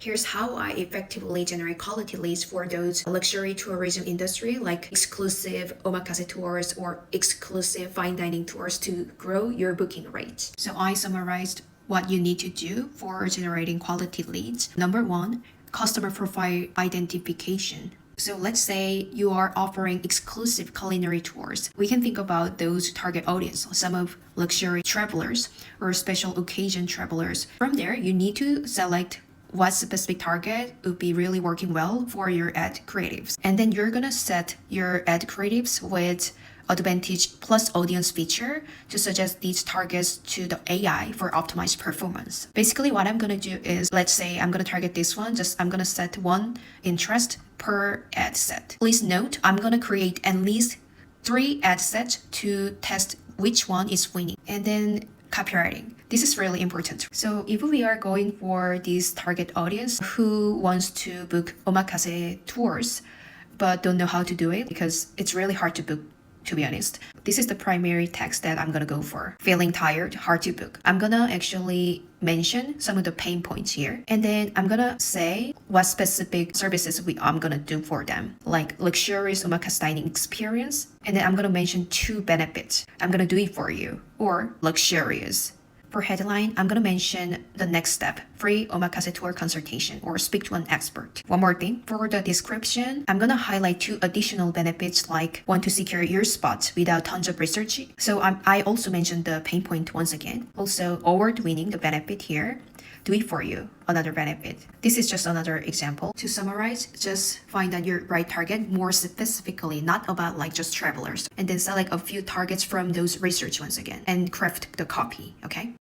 Here's how I effectively generate quality leads for those luxury tourism industry like exclusive omakase tours or exclusive fine dining tours to grow your booking rate. So I summarized what you need to do for generating quality leads. Number one, customer profile identification. So let's say you are offering exclusive culinary tours. We can think about those target audience, some of luxury travelers or special occasion travelers. From there, you need to select what specific target would be really working well for your ad creatives. And then you're gonna set your ad creatives with Advantage plus audience feature to suggest these targets to the AI for optimized performance. Basically, what I'm gonna do is, let's say I'm gonna target this one, I'm gonna set one interest per ad set. Please note, I'm gonna create at least 3 ad sets to test which one is winning. And then copywriting. This is really important. So if we are going for this target audience who wants to book omakase tours, but don't know how to do it because it's really hard to book, to be honest. This is the primary text that I'm gonna go for. Feeling tired, hard to book. I'm gonna actually mention some of the pain points here. And then I'm gonna say what specific services I'm gonna do for them, like luxurious omakase dining experience. And then I'm gonna mention 2 benefits. I'm gonna do it for you, or luxurious. For headline, I'm gonna mention the next step, free omakase tour consultation or speak to an expert. One more thing, for the description, I'm gonna highlight 2 additional benefits like want to secure your spot without tons of research. So I also mentioned the pain point once again. Also, award-winning, the benefit here. Do it for you, another benefit. This is just another example. To summarize, just find out your right target more specifically, not about like just travelers. And then select a few targets from those research once again and craft the copy, okay?